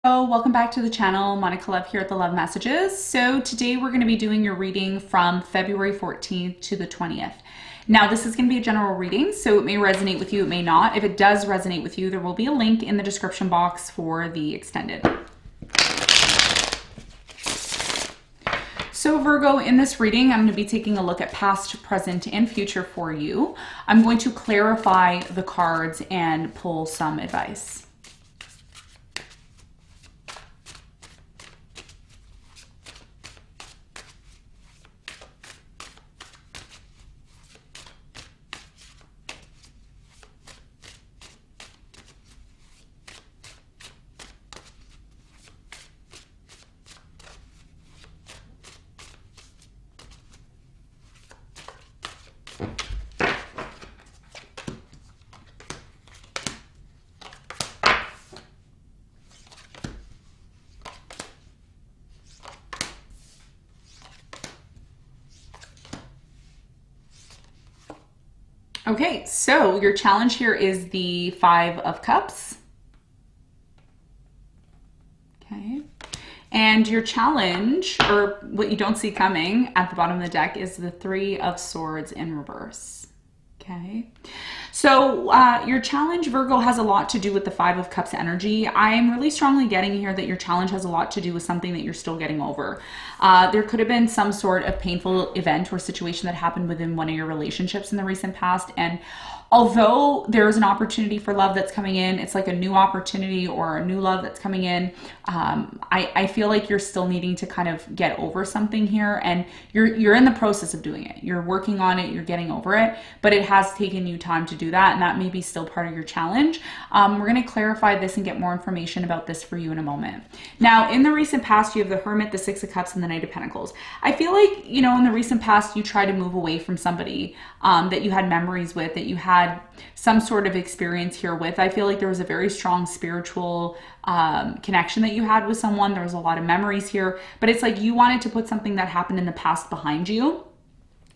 Welcome back to the channel. Monica Love here at the Love Messages. So today we're going to be doing your reading from February 14th to the 20th. Now this is going to be a general reading, so it may resonate with you, it may not. If it does resonate with you, there will be a link in the description box for the extended. So Virgo, in this reading, I'm going to be taking a look at past, present, and future for you. I'm going to clarify the cards and pull some advice. Okay, so your challenge here is the Five of Cups. Okay. And your challenge, or what you don't see coming at the bottom of the deck, is the Three of Swords in reverse. Okay. So your challenge, Virgo, has a lot to do with the Five of Cups energy. I'm really strongly getting here that your challenge has a lot to do with something that you're still getting over. There could have been some sort of painful event or situation that happened within one of your relationships in the recent past. And although there is an opportunity for love that's coming in, it's like a new opportunity or a new love that's coming in. I feel like you're still needing to kind of get over something here, and you're in the process of doing it. You're working on it, you're getting over it, but it has taken you time to do that, and that may be still part of your challenge. We're going to clarify this and get more information about this for you in a moment. Now, in the recent past, you have the Hermit, the Six of Cups, and the Knight of Pentacles. I feel like, you know, in the recent past, you tried to move away from somebody that you had memories with, that you had some sort of experience here with. I feel like there was a very strong spiritual connection that you had with someone. There was a lot of memories here, but it's like you wanted to put something that happened in the past behind you.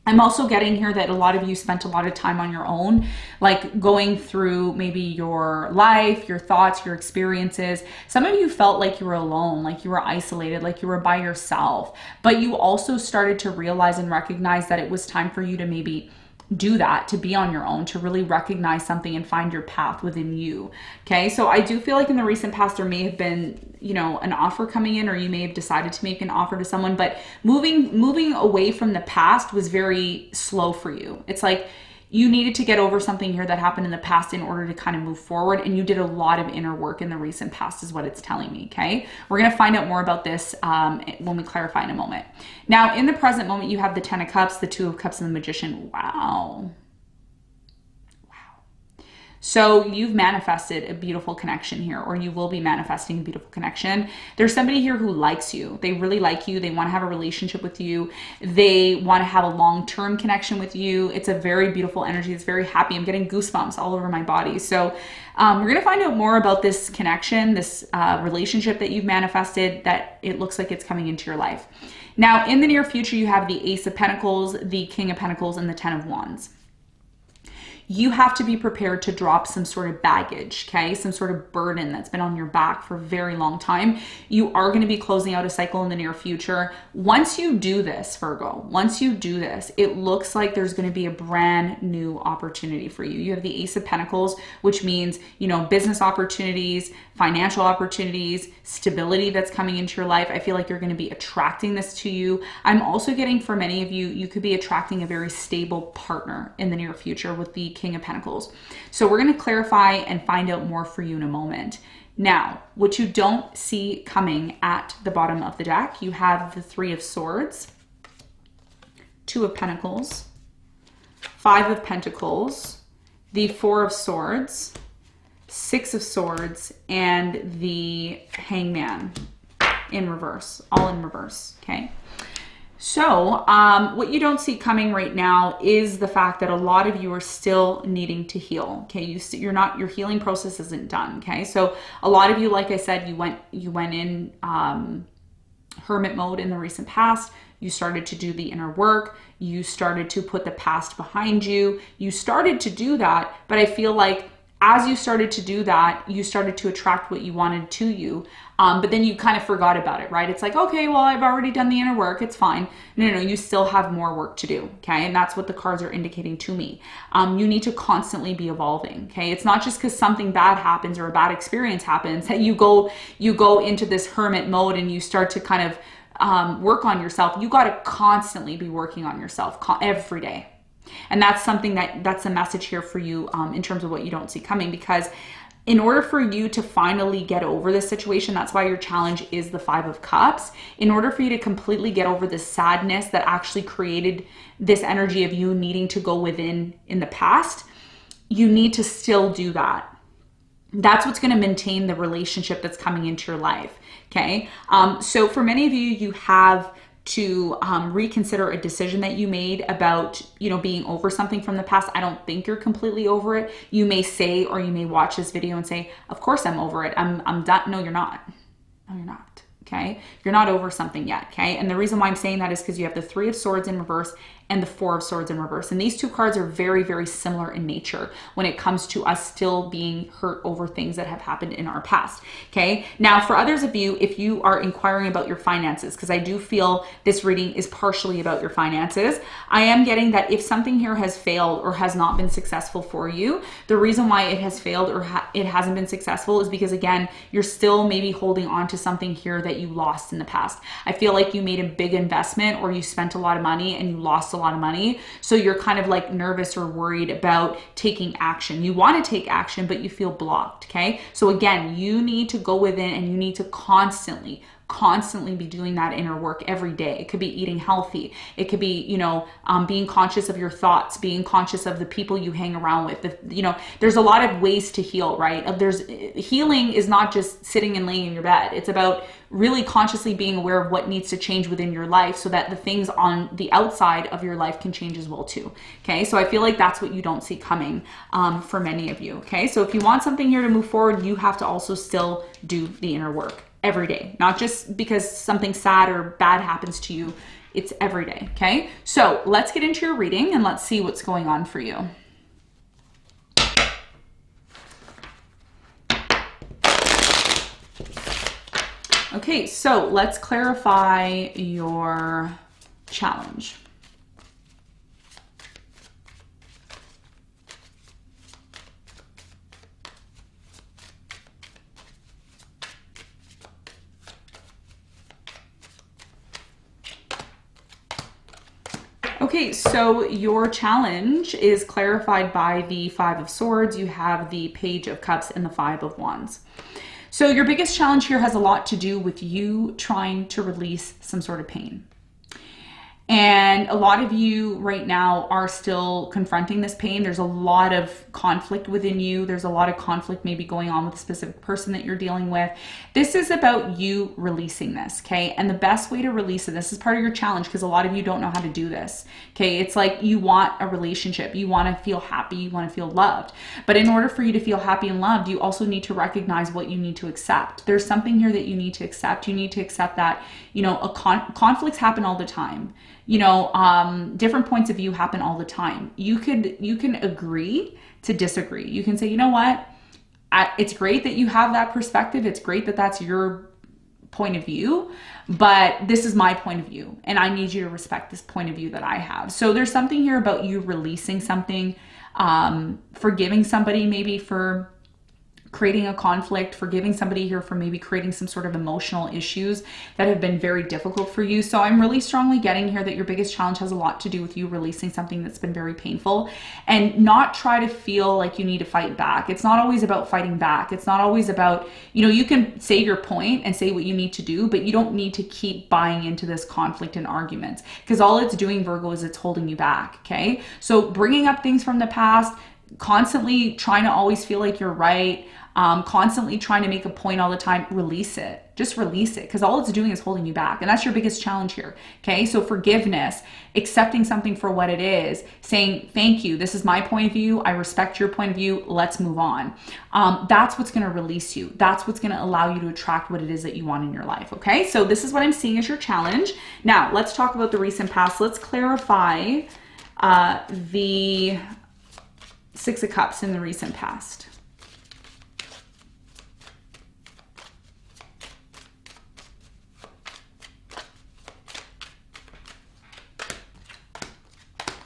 I'm also getting here that a lot of you spent a lot of time on your own, like going through maybe your life, your thoughts, your experiences. Some of you felt like you were alone, like you were isolated, like you were by yourself, but you also started to realize and recognize that it was time for you to maybe do that, to be on your own, to really recognize something and find your path within you. Okay, so I do feel like in the recent past there may have been, you know, an offer coming in, or you may have decided to make an offer to someone, but moving away from the past was very slow for you. It's like you needed to get over something here that happened in the past in order to kind of move forward, and you did a lot of inner work in the recent past is what it's telling me, okay? We're going to find out more about this when we clarify in a moment. Now, in the present moment, you have the Ten of Cups, the Two of Cups, and the Magician. Wow. So you've manifested a beautiful connection here, or you will be manifesting a beautiful connection. There's somebody here who likes you. They really like you. They want to have a relationship with you. They want to have a long-term connection with you. It's a very beautiful energy. It's very happy. I'm getting goosebumps all over my body. So we're going to find out more about this connection, this relationship that you've manifested, that it looks like it's coming into your life. Now, in the near future, you have the Ace of Pentacles, the King of Pentacles, and the Ten of Wands. You have to be prepared to drop some sort of baggage, okay? Some sort of burden that's been on your back for a very long time. You are going to be closing out a cycle in the near future. Once you do this, Virgo, once you do this, it looks like there's going to be a brand new opportunity for you. You have the Ace of Pentacles, which means, you know, business opportunities, financial opportunities, stability that's coming into your life. I feel like you're going to be attracting this to you. I'm also getting, for many of you, you could be attracting a very stable partner in the near future with the King of Pentacles. So we're going to clarify and find out more for you in a moment. Now, what you don't see coming at the bottom of the deck, you have the Three of Swords, Two of Pentacles, Five of Pentacles, the Four of Swords, Six of Swords, and the Hangman in reverse, all in reverse, okay? So what you don't see coming right now is the fact that a lot of you are still needing to heal. Okay, your healing process isn't done. Okay, so a lot of you, like I said, you went in hermit mode in the recent past. You started to do the inner work. You started to put the past behind you. You started to do that, but I feel like as you started to do that, you started to attract what you wanted to you. but then you kind of forgot about it, right? It's like, okay, well, I've already done the inner work. It's fine. No, you still have more work to do. Okay. And that's what the cards are indicating to me. You need to constantly be evolving. Okay. It's not just because something bad happens or a bad experience happens that you go into this hermit mode and you start to kind of work on yourself. You got to constantly be working on yourself every day. And that's something that's a message here for you in terms of what you don't see coming, because in order for you to finally get over this situation, that's why your challenge is the 5 of Cups. In order for you to completely get over the sadness that actually created this energy of you needing to go within in the past, you need to still do that. That's what's going to maintain the relationship that's coming into your life. Okay. So for many of you, you have to reconsider a decision that you made about, being over something from the past. I don't think you're completely over it. You may say, or you may watch this video and say, of course I'm over it. I'm done. No, you're not. No, you're not. Okay. You're not over something yet. Okay. And the reason why I'm saying that is because you have the 3 of Swords in reverse and the 4 of Swords in reverse. And these 2 cards are very, very similar in nature when it comes to us still being hurt over things that have happened in our past. Okay. Now, for others of you, if you are inquiring about your finances, because I do feel this reading is partially about your finances, I am getting that if something here has failed or has not been successful for you, the reason why it has failed or it hasn't been successful is because, again, you're still maybe holding on to something here that you lost in the past. I feel like you made a big investment or you spent a lot of money and you lost a lot of money. So you're kind of like nervous or worried about taking action. You want to take action, but you feel blocked. Okay. So again, you need to go within and you need to constantly be doing that inner work every day. It could be eating healthy. It could be, being conscious of your thoughts, being conscious of the people you hang around with. There's a lot of ways to heal, right? Healing is not just sitting and laying in your bed. It's about really consciously being aware of what needs to change within your life so that the things on the outside of your life can change as well too. Okay. So I feel like that's what you don't see coming for many of you. Okay. So if you want something here to move forward, you have to also still do the inner work every day, not just because something sad or bad happens to you. It's every day. Okay. So let's get into your reading and let's see what's going on for you. Okay, so let's clarify your challenge. Okay, so your challenge is clarified by the 5 of Swords. You have the Page of Cups and the 5 of Wands. So your biggest challenge here has a lot to do with you trying to release some sort of pain. And a lot of you right now are still confronting this pain. There's a lot of conflict within you. There's a lot of conflict maybe going on with a specific person that you're dealing with. This is about you releasing this, okay? And the best way to release it, this is part of your challenge because a lot of you don't know how to do this, okay? It's like you want a relationship. You want to feel happy. You want to feel loved. But in order for you to feel happy and loved, you also need to recognize what you need to accept. There's something here that you need to accept. You need to accept that, conflicts happen all the time. Different points of view happen all the time. You can agree to disagree. You can say, you know what? It's great that you have that perspective. It's great that that's your point of view, but this is my point of view and I need you to respect this point of view that I have. So there's something here about you releasing something, forgiving somebody maybe for creating a conflict, forgiving somebody here for maybe creating some sort of emotional issues that have been very difficult for you. So I'm really strongly getting here that your biggest challenge has a lot to do with you releasing something that's been very painful, and not try to feel like you need to fight back. It's not always about fighting back. It's not always about, you can say your point and say what you need to do, but you don't need to keep buying into this conflict and arguments, because all it's doing, Virgo, is it's holding you back. Okay. So bringing up things from the past, constantly trying to always feel like you're right, constantly trying to make a point all the time, release it. Just release it, because all it's doing is holding you back. And that's your biggest challenge here. Okay. So forgiveness, accepting something for what it is, saying, thank you. This is my point of view. I respect your point of view. Let's move on. That's what's going to release you. That's what's going to allow you to attract what it is that you want in your life. Okay. So this is what I'm seeing as your challenge. Now let's talk about the recent past. Let's clarify, the 6 of Cups in the recent past.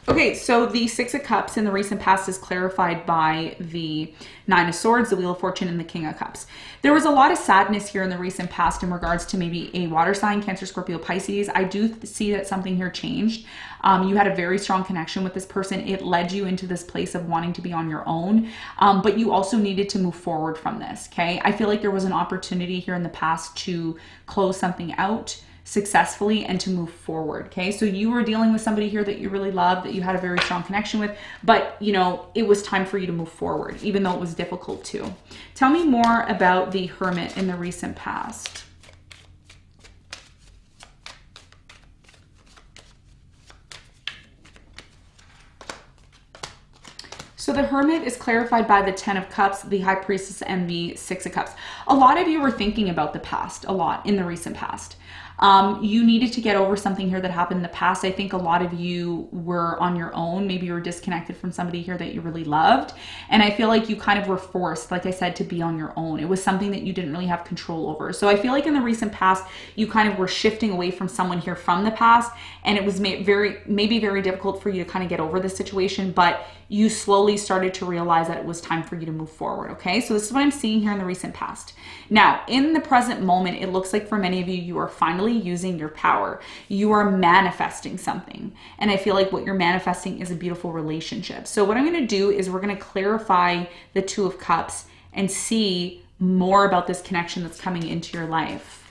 Okay, so the Six of Cups in the recent past is clarified by the Nine of Swords, the Wheel of Fortune, and the King of Cups. There was a lot of sadness here in the recent past in regards to maybe a water sign, Cancer, Scorpio, Pisces. I do see that something here changed. You had a very strong connection with this person. It led you into this place of wanting to be on your own, but you also needed to move forward from this, okay? I feel like there was an opportunity here in the past to close something out successfully and to move forward. Okay, so you were dealing with somebody here that you really loved, that you had a very strong connection with, but you know, it was time for you to move forward, even though it was difficult to. Tell me more about the Hermit in the recent past. So the Hermit is clarified by the Ten of Cups, the High Priestess, and the Six of Cups. A lot of you were thinking about the past a lot in the recent past. You needed to get over something here that happened in the past. I think a lot of you were on your own. Maybe you were disconnected from somebody here that you really loved. And I feel like you kind of were forced, like I said, to be on your own. It was something that you didn't really have control over. So I feel like in the recent past, you kind of were shifting away from someone here from the past. And it was maybe very difficult for you to kind of get over this situation, but you slowly started to realize that it was time for you to move forward. Okay, so this is what I'm seeing here in the recent past. Now, in the present moment, it looks like for many of you, you are finally using your power. You are manifesting something. And I feel like what you're manifesting is a beautiful relationship. So what I'm going to do is we're going to clarify the Two of Cups and see more about this connection that's coming into your life.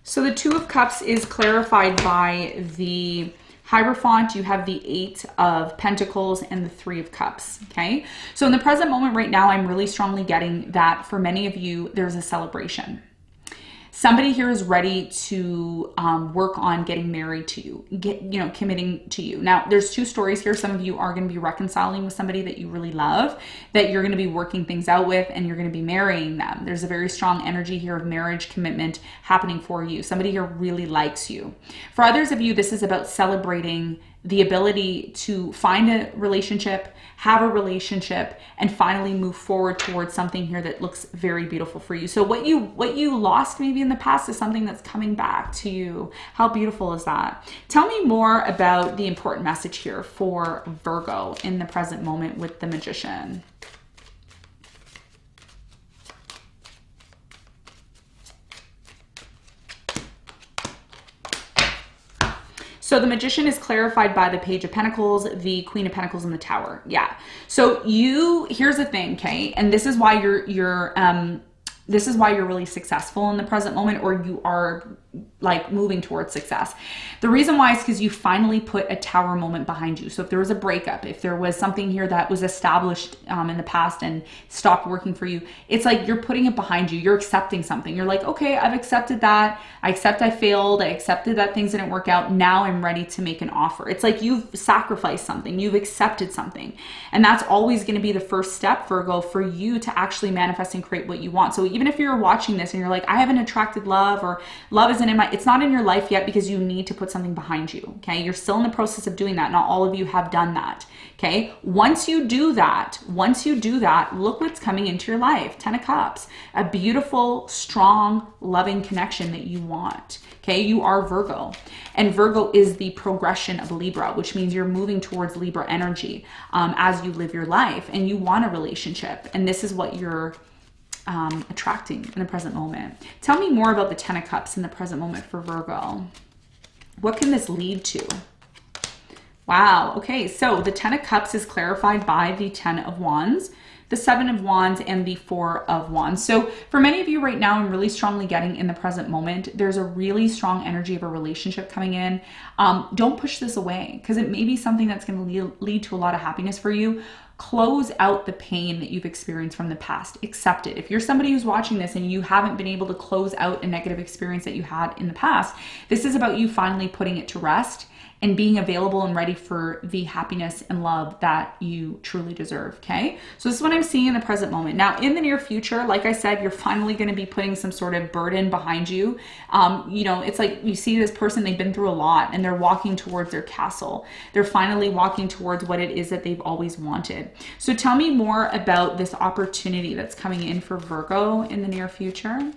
So the Two of Cups is clarified by the Hierophant. You have the Eight of Pentacles and the Three of Cups, okay? So in the present moment right now, I'm really strongly getting that for many of you, there's a celebration. Somebody here is ready to work on getting married to you, committing to you. Now, there's two stories here. Some of you are going to be reconciling with somebody that you really love, that you're going to be working things out with, and you're going to be marrying them. There's a very strong energy here of marriage commitment happening for you. Somebody here really likes you. For others of you, this is about celebrating the ability to find a relationship, have a relationship, and finally move forward towards something here that looks very beautiful for you. So what you lost maybe in the past is something that's coming back to you. How beautiful is that? Tell me more about the important message here for Virgo in the present moment with the Magician. So the Magician is clarified by the Page of Pentacles, the Queen of Pentacles, and the Tower. Yeah. So here's the thing, okay? And this is why you're really successful in the present moment, or you are like moving towards success. The reason why is because you finally put a Tower moment behind you. So if there was a breakup, if there was something here that was established in the past and stopped working for you, it's like you're putting it behind you. You're accepting something. You're like, okay, I've accepted that. I accept I failed. I accepted that things didn't work out. Now I'm ready to make an offer. It's like you've sacrificed something. You've accepted something. And that's always going to be the first step, Virgo, for you to actually manifest and create what you want. So even if you're watching this and you're like, I haven't attracted love, or love isn't it's not in your life yet, because you need to put something behind you. Okay. You're still in the process of doing that. Not all of you have done that. Okay. Once you do that, look what's coming into your life. Ten of Cups, a beautiful, strong, loving connection that you want. Okay. You are Virgo, and Virgo is the progression of Libra, which means you're moving towards Libra energy as you live your life, and you want a relationship. And this is what you're attracting in the present moment. Tell me more about the Ten of Cups in the present moment for Virgo. What can this lead to? Wow. Okay. So the Ten of Cups is clarified by the Ten of Wands, the Seven of Wands, and the Four of Wands. So for many of you right now, I'm really strongly getting in the present moment, there's a really strong energy of a relationship coming in. Don't push this away, because it may be something that's going to lead to a lot of happiness for you. Close out the pain that you've experienced from the past. Accept it. If you're somebody who's watching this and you haven't been able to close out a negative experience that you had in the past, this is about you finally putting it to rest and being available and ready for the happiness and love that you truly deserve. Okay. So this is what I'm seeing in the present moment. Now, in the near future, like I said, you're finally going to be putting some sort of burden behind you. You know, it's like you see this person, they've been through a lot and they're walking towards their castle. They're finally walking towards what it is that they've always wanted. So tell me more about this opportunity that's coming in for Virgo in the near future.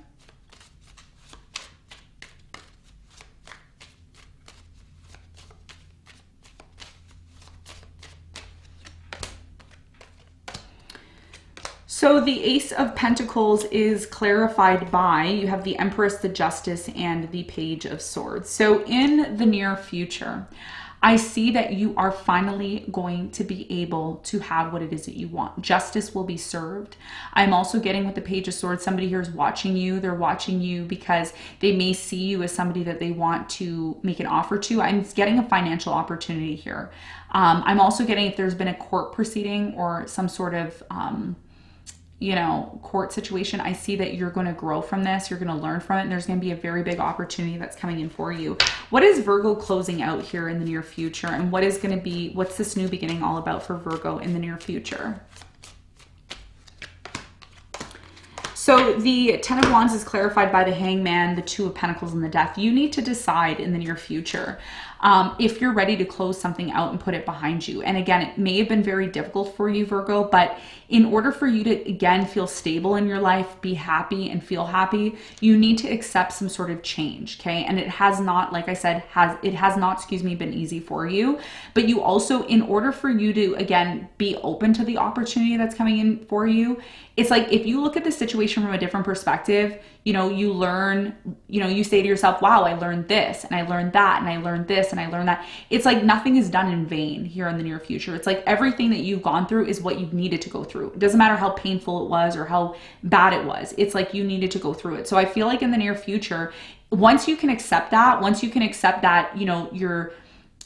So the Ace of Pentacles is clarified by, you have the Empress, the Justice, and the Page of Swords. So in the near future, I see that you are finally going to be able to have what it is that you want. Justice will be served. I'm also getting with the Page of Swords, somebody here is watching you. They're watching you because they may see you as somebody that they want to make an offer to. I'm getting a financial opportunity here. I'm also getting if there's been a court proceeding or some sort of you know, court situation, I see that you're going to grow from this. You're going to learn from it. And there's going to be a very big opportunity that's coming in for you. What is Virgo closing out here in the near future? And what is going to be, what's this new beginning all about for Virgo in the near future? So the Ten of Wands is clarified by the Hangman, the Two of Pentacles, and the Death. You need to decide in the near future if you're ready to close something out and put it behind you. And again, it may have been very difficult for you, Virgo, but in order for you to, again, feel stable in your life, be happy and feel happy, you need to accept some sort of change, okay? And it has not, like I said, it has not, been easy for you. But you also, in order for you to, again, be open to the opportunity that's coming in for you, it's like if you look at the situation from a different perspective, you know, you learn, you know, you say to yourself, wow, I learned this and I learned that and I learned this and I learned that. It's like nothing is done in vain here in the near future. It's like everything that you've gone through is what you needed to go through. It doesn't matter how painful it was or how bad it was. It's like you needed to go through it. So I feel like in the near future, once you can accept that, you know, your,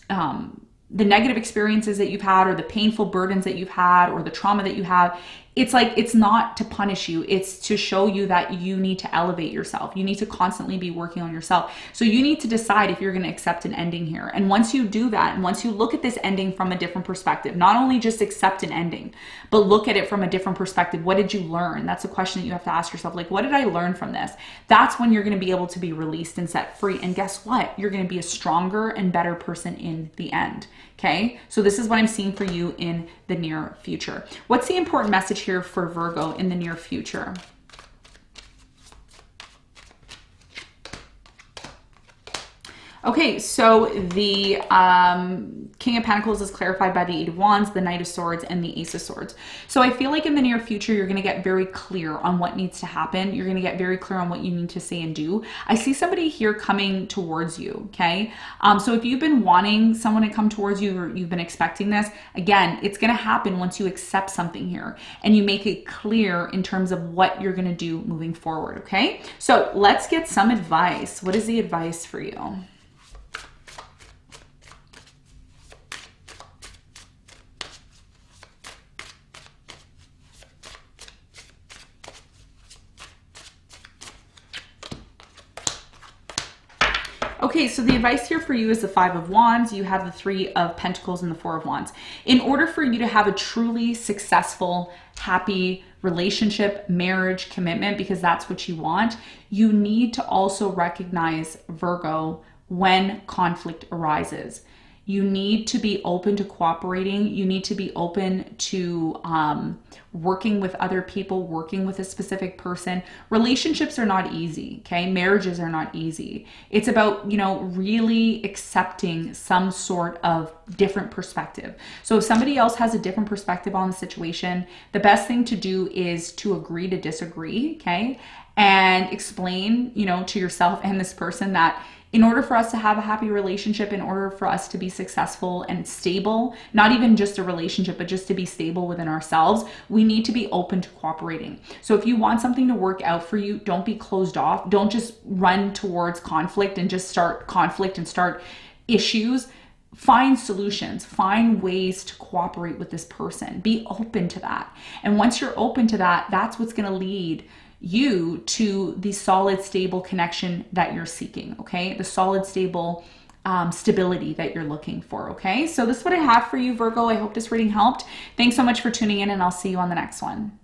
the negative experiences that you've had or the painful burdens that you've had or the trauma that you have, it's like, it's not to punish you. It's to show you that you need to elevate yourself. You need to constantly be working on yourself. So you need to decide if you're going to accept an ending here. And once you do that, and once you look at this ending from a different perspective, not only just accept an ending, but look at it from a different perspective. What did you learn? That's a question that you have to ask yourself. Like, what did I learn from this? That's when you're going to be able to be released and set free. And guess what? You're going to be a stronger and better person in the end. Okay, so this is what I'm seeing for you in the near future. What's the important message here for Virgo in the near future? Okay, so the King of Pentacles is clarified by the Eight of Wands, the Knight of Swords, and the Ace of Swords. So I feel like in the near future, you're going to get very clear on what needs to happen. You're going to get very clear on what you need to say and do. I see somebody here coming towards you, okay? So if you've been wanting someone to come towards you or you've been expecting this, again, it's going to happen once you accept something here and you make it clear in terms of what you're going to do moving forward, okay? So let's get some advice. What is the advice for you? Okay, so the advice here for you is the Five of Wands. You have the Three of Pentacles and the Four of Wands. In order for you to have a truly successful, happy relationship, marriage, commitment, because that's what you want, you need to also recognize, Virgo, when conflict arises. You need to be open to cooperating. You need to be open to working with other people, working with a specific person. Relationships are not easy, okay? Marriages are not easy. It's about, you know, really accepting some sort of different perspective. So if somebody else has a different perspective on the situation, the best thing to do is to agree to disagree, okay? And explain, you know, to yourself and this person that in order for us to have a happy relationship, in order for us to be successful and stable, not even just a relationship, but just to be stable within ourselves, we need to be open to cooperating. So if you want something to work out for you, don't be closed off. Don't just run towards conflict and just start conflict and start issues. Find solutions, find ways to cooperate with this person. Be open to that. And once you're open to that, that's what's going to lead you to the solid, stable connection that you're seeking, okay? The solid, stable stability that you're looking for. Okay, so this is what I have for you, Virgo. I hope this reading helped. Thanks so much for tuning in, and I'll see you on the next one.